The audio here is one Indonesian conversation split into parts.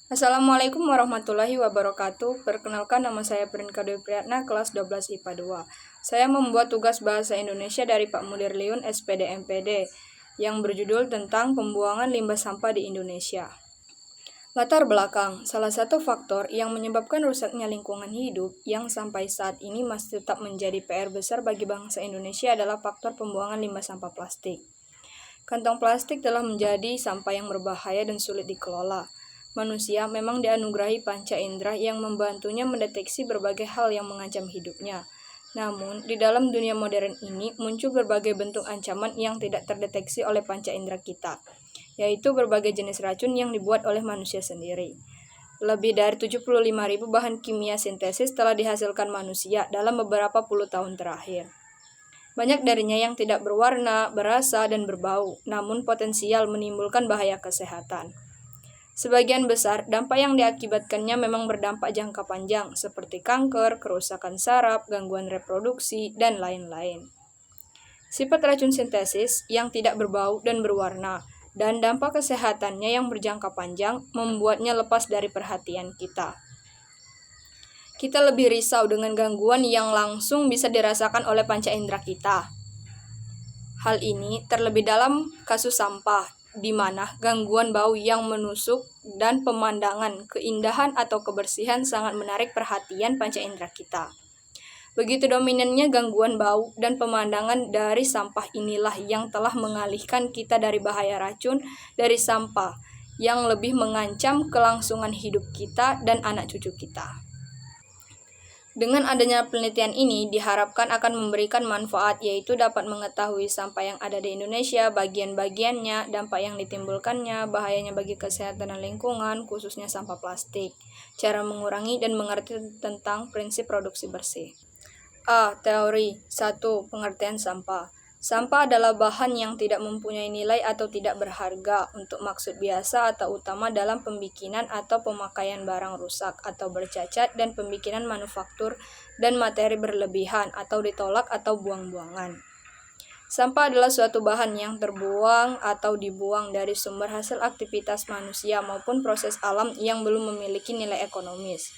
Assalamualaikum warahmatullahi wabarakatuh. Perkenalkan, nama saya Prinka Dewi Priyatna, kelas 12 IPA 2. Saya membuat tugas bahasa Indonesia dari Pak Mudir Liun, SPD MPD, yang berjudul tentang pembuangan limbah sampah di Indonesia. Latar belakang, salah satu faktor yang menyebabkan rusaknya lingkungan hidup yang sampai saat ini masih tetap menjadi PR besar bagi bangsa Indonesia adalah faktor pembuangan limbah sampah plastik. Kantong plastik telah menjadi sampah yang berbahaya dan sulit dikelola. Manusia memang dianugerahi panca indera yang membantunya mendeteksi berbagai hal yang mengancam hidupnya. Namun, di dalam dunia modern ini muncul berbagai bentuk ancaman yang tidak terdeteksi oleh panca indera kita, yaitu berbagai jenis racun yang dibuat oleh manusia sendiri. Lebih dari 75.000 bahan kimia sintesis telah dihasilkan manusia dalam beberapa puluh tahun terakhir. Banyak darinya yang tidak berwarna, berasa, dan berbau, namun potensial menimbulkan bahaya kesehatan. Sebagian besar dampak yang diakibatkannya memang berdampak jangka panjang, seperti kanker, kerusakan saraf, gangguan reproduksi, dan lain-lain. Sifat racun sintesis yang tidak berbau dan berwarna, dan dampak kesehatannya yang berjangka panjang membuatnya lepas dari perhatian kita. Kita lebih risau dengan gangguan yang langsung bisa dirasakan oleh panca indera kita. Hal ini terlebih dalam kasus sampah, di mana gangguan bau yang menusuk dan pemandangan keindahan atau kebersihan sangat menarik perhatian panca indera kita. Begitu dominannya gangguan bau dan pemandangan dari sampah inilah yang telah mengalihkan kita dari bahaya racun dari sampah yang lebih mengancam kelangsungan hidup kita dan anak cucu kita. Dengan adanya penelitian ini diharapkan akan memberikan manfaat, yaitu dapat mengetahui sampah yang ada di Indonesia, bagian-bagiannya, dampak yang ditimbulkannya, bahayanya bagi kesehatan dan lingkungan, khususnya sampah plastik, cara mengurangi dan mengerti tentang prinsip produksi bersih. A. Teori 1. Pengertian sampah. Sampah adalah bahan yang tidak mempunyai nilai atau tidak berharga untuk maksud biasa atau utama dalam pembikinan atau pemakaian barang rusak atau bercacat dan pembikinan manufaktur dan materi berlebihan atau ditolak atau buang-buangan. Sampah adalah suatu bahan yang terbuang atau dibuang dari sumber hasil aktivitas manusia maupun proses alam yang belum memiliki nilai ekonomis.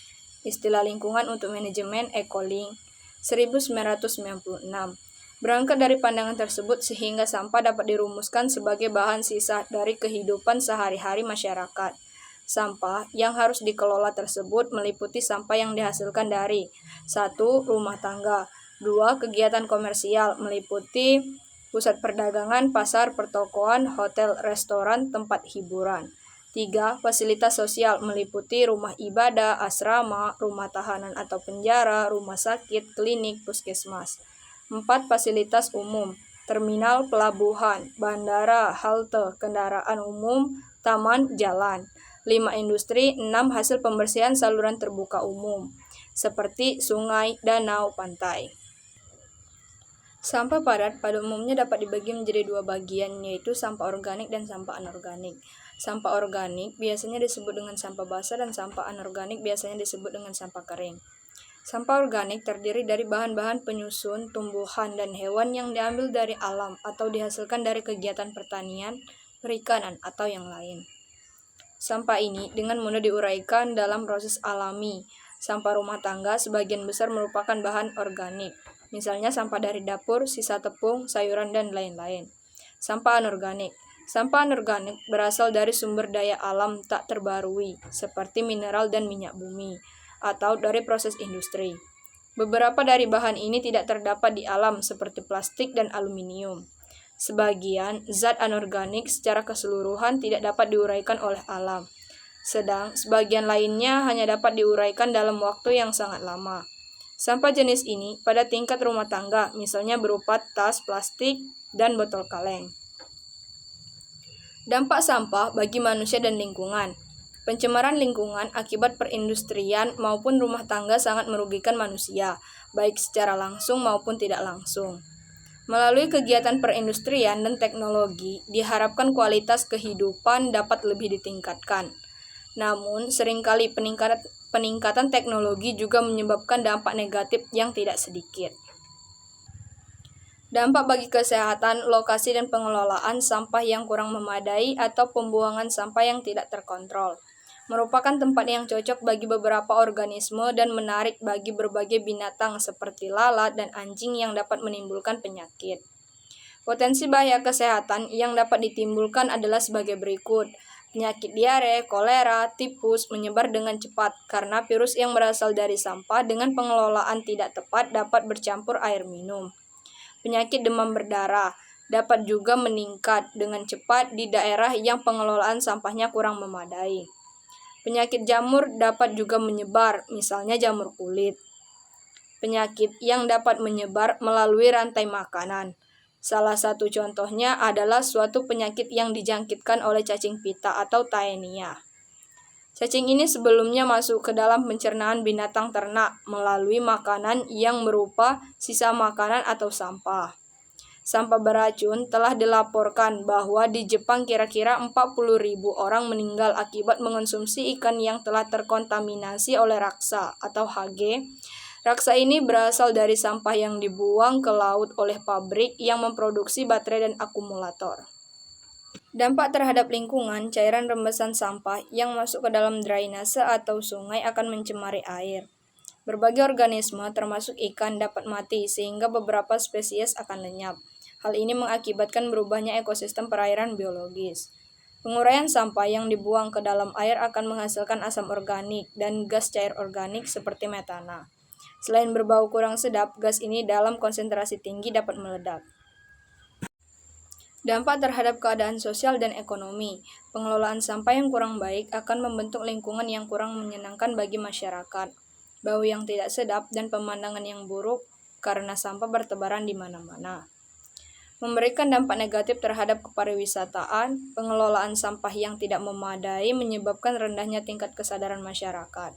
Istilah lingkungan untuk manajemen Ecolink 1996. Berangkat dari pandangan tersebut sehingga sampah dapat dirumuskan sebagai bahan sisa dari kehidupan sehari-hari masyarakat. Sampah yang harus dikelola tersebut meliputi sampah yang dihasilkan dari 1. Rumah tangga, 2. Kegiatan komersial meliputi pusat perdagangan, pasar, pertokoan, hotel, restoran, tempat hiburan. 3. Fasilitas sosial meliputi rumah ibadah, asrama, rumah tahanan atau penjara, rumah sakit, klinik, puskesmas. 4. Fasilitas umum, terminal, pelabuhan, bandara, halte, kendaraan umum, taman, jalan. 5. Industri, 6. Hasil pembersihan saluran terbuka umum, seperti sungai, danau, pantai. Sampah padat pada umumnya dapat dibagi menjadi dua bagian, yaitu sampah organik dan sampah anorganik. Sampah organik biasanya disebut dengan sampah basah dan sampah anorganik biasanya disebut dengan sampah kering. Sampah organik terdiri dari bahan-bahan penyusun, tumbuhan, dan hewan yang diambil dari alam atau dihasilkan dari kegiatan pertanian, perikanan, atau yang lain. Sampah ini dengan mudah diuraikan dalam proses alami. Sampah rumah tangga sebagian besar merupakan bahan organik, misalnya sampah dari dapur, sisa tepung, sayuran, dan lain-lain. Sampah anorganik. Sampah anorganik berasal dari sumber daya alam tak terbarui, seperti mineral dan minyak bumi, atau dari proses industri. Beberapa dari bahan ini tidak terdapat di alam seperti plastik dan aluminium. Sebagian zat anorganik secara keseluruhan tidak dapat diuraikan oleh alam, sedang sebagian lainnya hanya dapat diuraikan dalam waktu yang sangat lama. Sampah jenis ini pada tingkat rumah tangga, misalnya berupa tas plastik dan botol kaleng. Dampak sampah bagi manusia dan lingkungan. Pencemaran lingkungan akibat perindustrian maupun rumah tangga sangat merugikan manusia, baik secara langsung maupun tidak langsung. Melalui kegiatan perindustrian dan teknologi, diharapkan kualitas kehidupan dapat lebih ditingkatkan. Namun, seringkali peningkatan teknologi juga menyebabkan dampak negatif yang tidak sedikit. Dampak bagi kesehatan, lokasi dan pengelolaan sampah yang kurang memadai atau pembuangan sampah yang tidak terkontrol. merupakan tempat yang cocok bagi beberapa organisme dan menarik bagi berbagai binatang seperti lalat dan anjing yang dapat menimbulkan penyakit. Potensi bahaya kesehatan yang dapat ditimbulkan adalah sebagai berikut. Penyakit diare, kolera, tipus menyebar dengan cepat karena virus yang berasal dari sampah dengan pengelolaan tidak tepat dapat bercampur air minum. Penyakit demam berdarah dapat juga meningkat dengan cepat di daerah yang pengelolaan sampahnya kurang memadai. Penyakit jamur dapat juga menyebar, misalnya jamur kulit. Penyakit yang dapat menyebar melalui rantai makanan. Salah satu contohnya adalah suatu penyakit yang dijangkitkan oleh cacing pita atau Taenia. Cacing ini sebelumnya masuk ke dalam pencernaan binatang ternak melalui makanan yang berupa sisa makanan atau sampah. Sampah beracun telah dilaporkan bahwa di Jepang kira-kira 40.000 orang meninggal akibat mengonsumsi ikan yang telah terkontaminasi oleh raksa atau Hage. Raksa ini berasal dari sampah yang dibuang ke laut oleh pabrik yang memproduksi baterai dan akumulator. Dampak terhadap lingkungan, cairan rembesan sampah yang masuk ke dalam drainase atau sungai akan mencemari air. Berbagai organisme, termasuk ikan, dapat mati sehingga beberapa spesies akan lenyap. Hal ini mengakibatkan berubahnya ekosistem perairan biologis. Penguraian sampah yang dibuang ke dalam air akan menghasilkan asam organik dan gas cair organik seperti metana. Selain berbau kurang sedap, gas ini dalam konsentrasi tinggi dapat meledak. Dampak terhadap keadaan sosial dan ekonomi. Pengelolaan sampah yang kurang baik akan membentuk lingkungan yang kurang menyenangkan bagi masyarakat. Bau yang tidak sedap dan pemandangan yang buruk karena sampah bertebaran di mana-mana. Memberikan dampak negatif terhadap kepariwisataan, pengelolaan sampah yang tidak memadai menyebabkan rendahnya tingkat kesadaran masyarakat.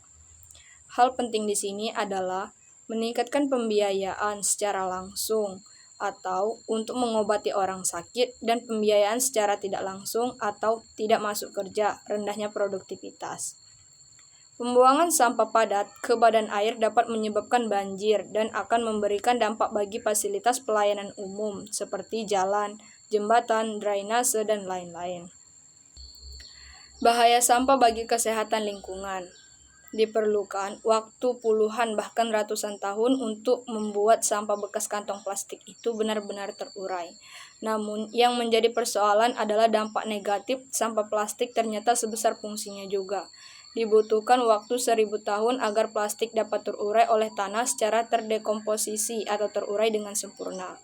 Hal penting di sini adalah meningkatkan pembiayaan secara langsung atau untuk mengobati orang sakit dan pembiayaan secara tidak langsung atau tidak masuk kerja, rendahnya produktivitas. Pembuangan sampah padat ke badan air dapat menyebabkan banjir dan akan memberikan dampak bagi fasilitas pelayanan umum seperti jalan, jembatan, drainase, dan lain-lain. Bahaya sampah bagi kesehatan lingkungan. Diperlukan waktu puluhan bahkan ratusan tahun untuk membuat sampah bekas kantong plastik itu benar-benar terurai. Namun, yang menjadi persoalan adalah dampak negatif sampah plastik ternyata sebesar fungsinya juga. Dibutuhkan waktu 1000 tahun agar plastik dapat terurai oleh tanah secara terdekomposisi atau terurai dengan sempurna.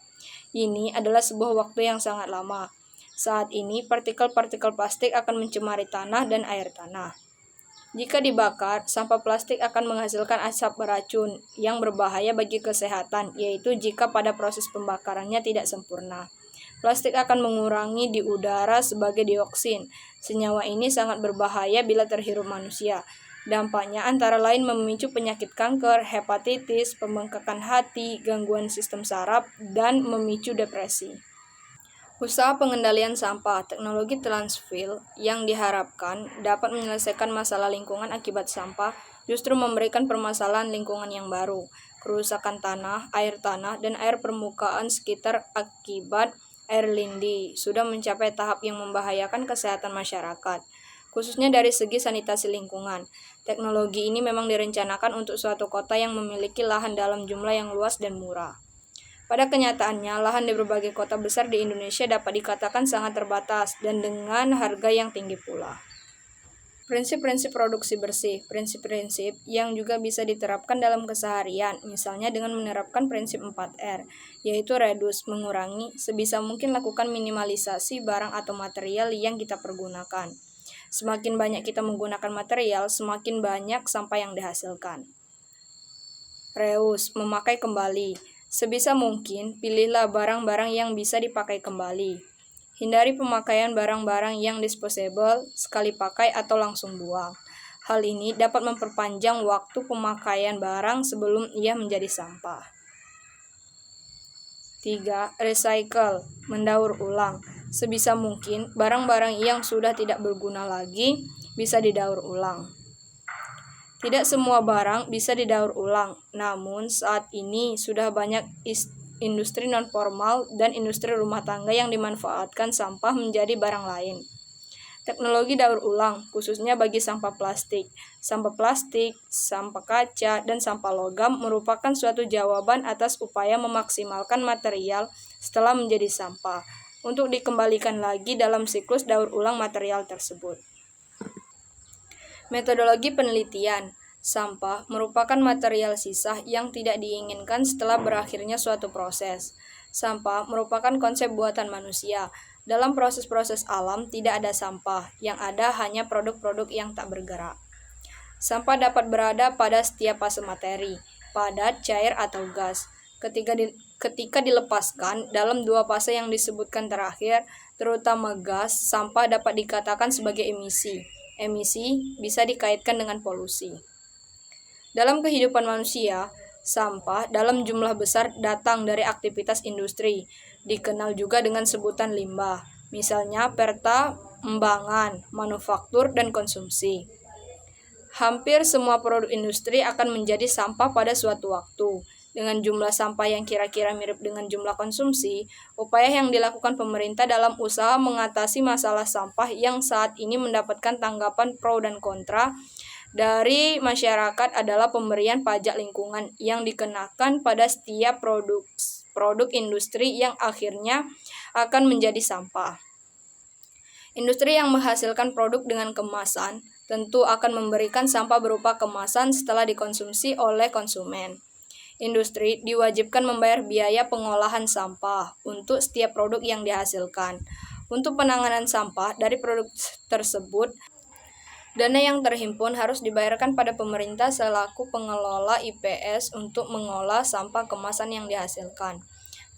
Ini adalah sebuah waktu yang sangat lama. Saat ini, partikel-partikel plastik akan mencemari tanah dan air tanah. Jika dibakar, sampah plastik akan menghasilkan asap beracun yang berbahaya bagi kesehatan, yaitu jika pada proses pembakarannya tidak sempurna. Plastik akan mengurangi di udara sebagai dioksin. Senyawa ini sangat berbahaya bila terhirup manusia. Dampaknya antara lain memicu penyakit kanker, hepatitis, pembengkakan hati, gangguan sistem saraf, dan memicu depresi. Usaha pengendalian sampah, teknologi transfill yang diharapkan dapat menyelesaikan masalah lingkungan akibat sampah, justru memberikan permasalahan lingkungan yang baru, kerusakan tanah, dan air permukaan sekitar akibat air lindi sudah mencapai tahap yang membahayakan kesehatan masyarakat, khususnya dari segi sanitasi lingkungan. Teknologi ini memang direncanakan untuk suatu kota yang memiliki lahan dalam jumlah yang luas dan murah. Pada kenyataannya, lahan di berbagai kota besar di Indonesia dapat dikatakan sangat terbatas dan dengan harga yang tinggi pula. Prinsip-prinsip produksi bersih, prinsip-prinsip yang juga bisa diterapkan dalam keseharian, misalnya dengan menerapkan prinsip 4R, yaitu reduce, mengurangi, sebisa mungkin lakukan minimalisasi barang atau material yang kita pergunakan. Semakin banyak kita menggunakan material, semakin banyak sampah yang dihasilkan. Reuse, memakai kembali. Sebisa mungkin, pilihlah barang-barang yang bisa dipakai kembali. Hindari pemakaian barang-barang yang disposable, sekali pakai atau langsung buang. Hal ini dapat memperpanjang waktu pemakaian barang sebelum ia menjadi sampah. 3. Recycle, mendaur ulang. Sebisa mungkin, barang-barang yang sudah tidak berguna lagi bisa didaur ulang. Tidak semua barang bisa didaur ulang, namun saat ini sudah banyak industri non-formal dan industri rumah tangga yang dimanfaatkan sampah menjadi barang lain. Teknologi daur ulang, khususnya bagi sampah plastik, sampah kaca, dan sampah logam merupakan suatu jawaban atas upaya memaksimalkan material setelah menjadi sampah, untuk dikembalikan lagi dalam siklus daur ulang material tersebut. Metodologi penelitian. Sampah merupakan material sisa yang tidak diinginkan setelah berakhirnya suatu proses. Sampah merupakan konsep buatan manusia. Dalam proses-proses alam tidak ada sampah, yang ada hanya produk-produk yang tak bergerak. Sampah dapat berada pada setiap fase materi, padat, cair, atau gas. Ketika dilepaskan dalam dua fase yang disebutkan terakhir, terutama gas, sampah dapat dikatakan sebagai emisi. Emisi bisa dikaitkan dengan polusi. Dalam kehidupan manusia, sampah dalam jumlah besar datang dari aktivitas industri, dikenal juga dengan sebutan limbah, misalnya pertambangan, manufaktur, dan konsumsi. Hampir semua produk industri akan menjadi sampah pada suatu waktu. Dengan jumlah sampah yang kira-kira mirip dengan jumlah konsumsi, upaya yang dilakukan pemerintah dalam usaha mengatasi masalah sampah yang saat ini mendapatkan tanggapan pro dan kontra dari masyarakat adalah pemberian pajak lingkungan yang dikenakan pada setiap produk industri yang akhirnya akan menjadi sampah. Industri yang menghasilkan produk dengan kemasan tentu akan memberikan sampah berupa kemasan setelah dikonsumsi oleh konsumen. Industri diwajibkan membayar biaya pengolahan sampah untuk setiap produk yang dihasilkan. Untuk penanganan sampah dari produk tersebut, dana yang terhimpun harus dibayarkan pada pemerintah selaku pengelola IPS untuk mengolah sampah kemasan yang dihasilkan.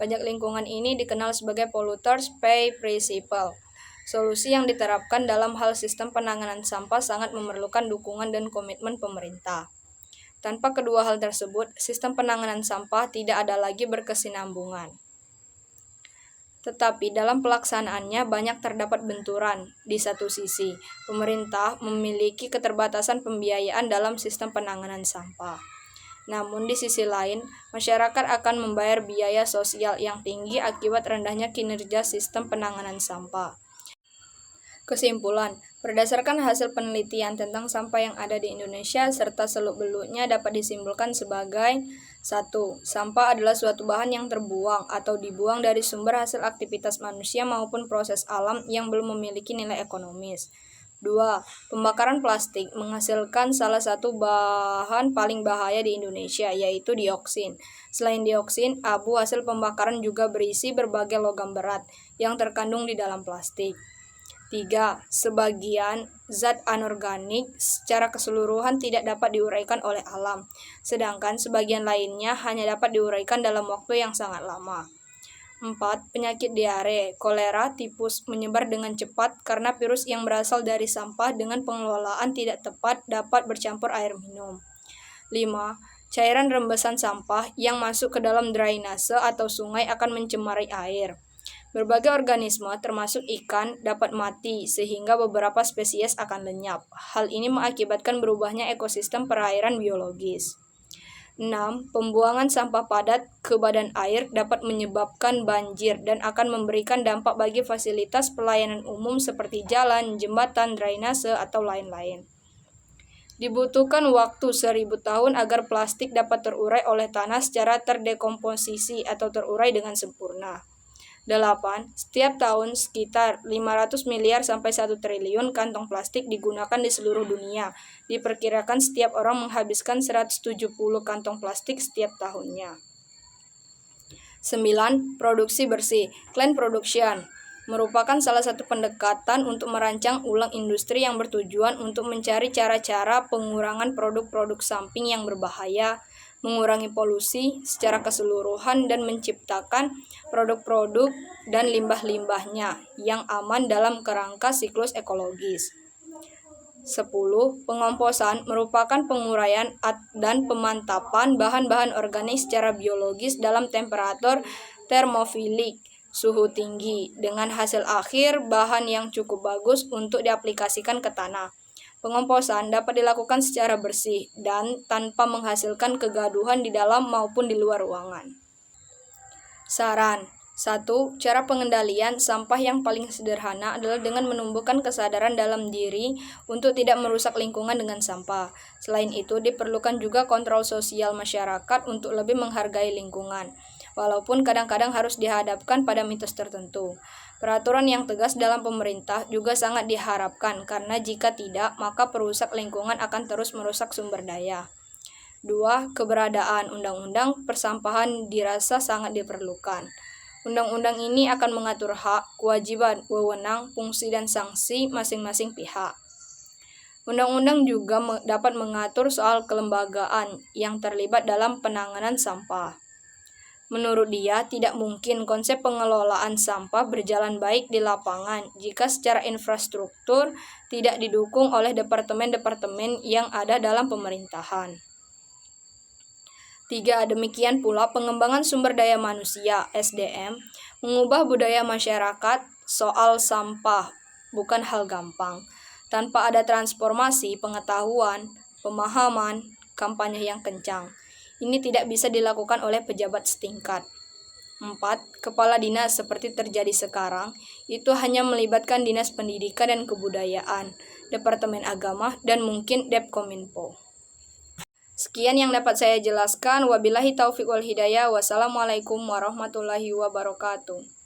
Pajak lingkungan ini dikenal sebagai Polluters Pay Principle. Solusi yang diterapkan dalam hal sistem penanganan sampah sangat memerlukan dukungan dan komitmen pemerintah. Tanpa kedua hal tersebut, sistem penanganan sampah tidak ada lagi berkesinambungan. Tetapi dalam pelaksanaannya banyak terdapat benturan. Di satu sisi, pemerintah memiliki keterbatasan pembiayaan dalam sistem penanganan sampah. Namun di sisi lain, masyarakat akan membayar biaya sosial yang tinggi akibat rendahnya kinerja sistem penanganan sampah. Kesimpulan, berdasarkan hasil penelitian tentang sampah yang ada di Indonesia serta seluk-beluknya dapat disimpulkan sebagai 1. Sampah adalah suatu bahan yang terbuang atau dibuang dari sumber hasil aktivitas manusia maupun proses alam yang belum memiliki nilai ekonomis. 2. Pembakaran plastik menghasilkan salah satu bahan paling bahaya di Indonesia, yaitu dioksin. Selain dioksin, abu hasil pembakaran juga berisi berbagai logam berat yang terkandung di dalam plastik. 3. Sebagian zat anorganik secara keseluruhan tidak dapat diuraikan oleh alam, sedangkan sebagian lainnya hanya dapat diuraikan dalam waktu yang sangat lama. 4. Penyakit diare, kolera, tipus menyebar dengan cepat karena virus yang berasal dari sampah dengan pengelolaan tidak tepat dapat bercampur air minum. 5. Cairan rembesan sampah yang masuk ke dalam drainase atau sungai akan mencemari air. Berbagai organisme, termasuk ikan, dapat mati sehingga beberapa spesies akan lenyap. Hal ini mengakibatkan berubahnya ekosistem perairan biologis. 6. Pembuangan sampah padat ke badan air dapat menyebabkan banjir dan akan memberikan dampak bagi fasilitas pelayanan umum seperti jalan, jembatan, drainase, atau lain-lain. Dibutuhkan waktu 1000 tahun agar plastik dapat terurai oleh tanah secara terdekomposisi atau terurai dengan sempurna. 8. Setiap tahun sekitar 500 miliar sampai 1 triliun kantong plastik digunakan di seluruh dunia. Diperkirakan setiap orang menghabiskan 170 kantong plastik setiap tahunnya. 9. Produksi bersih, clean production, merupakan salah satu pendekatan untuk merancang ulang industri yang bertujuan untuk mencari cara-cara pengurangan produk-produk samping yang berbahaya, mengurangi polusi secara keseluruhan dan menciptakan produk-produk dan limbah-limbahnya yang aman dalam kerangka siklus ekologis. 10. Pengomposan merupakan penguraian dan pemantapan bahan-bahan organik secara biologis dalam temperatur termofilik, suhu tinggi, dengan hasil akhir bahan yang cukup bagus untuk diaplikasikan ke tanah. Pengomposan dapat dilakukan secara bersih dan tanpa menghasilkan kegaduhan di dalam maupun di luar ruangan. Saran, 1. Cara pengendalian sampah yang paling sederhana adalah dengan menumbuhkan kesadaran dalam diri untuk tidak merusak lingkungan dengan sampah. Selain itu, diperlukan juga kontrol sosial masyarakat untuk lebih menghargai lingkungan, walaupun kadang-kadang harus dihadapkan pada mitos tertentu. Peraturan yang tegas dalam pemerintah juga sangat diharapkan, karena jika tidak, maka perusak lingkungan akan terus merusak sumber daya. 2. Keberadaan undang-undang persampahan dirasa sangat diperlukan. Undang-undang ini akan mengatur hak, kewajiban, wewenang, fungsi, dan sanksi masing-masing pihak. Undang-undang juga dapat mengatur soal kelembagaan yang terlibat dalam penanganan sampah. Menurut dia, tidak mungkin konsep pengelolaan sampah berjalan baik di lapangan jika secara infrastruktur tidak didukung oleh departemen-departemen yang ada dalam pemerintahan. 3. Demikian pula pengembangan sumber daya manusia (SDM) mengubah budaya masyarakat soal sampah bukan hal gampang. Tanpa ada transformasi pengetahuan, pemahaman, kampanye yang kencang, ini tidak bisa dilakukan oleh pejabat setingkat. 4. Kepala dinas seperti terjadi sekarang itu hanya melibatkan Dinas Pendidikan dan Kebudayaan, Departemen Agama, dan mungkin Depkominfo. Sekian yang dapat saya jelaskan. Wabillahi taufiq wal hidayah. Wassalamualaikum warahmatullahi wabarakatuh.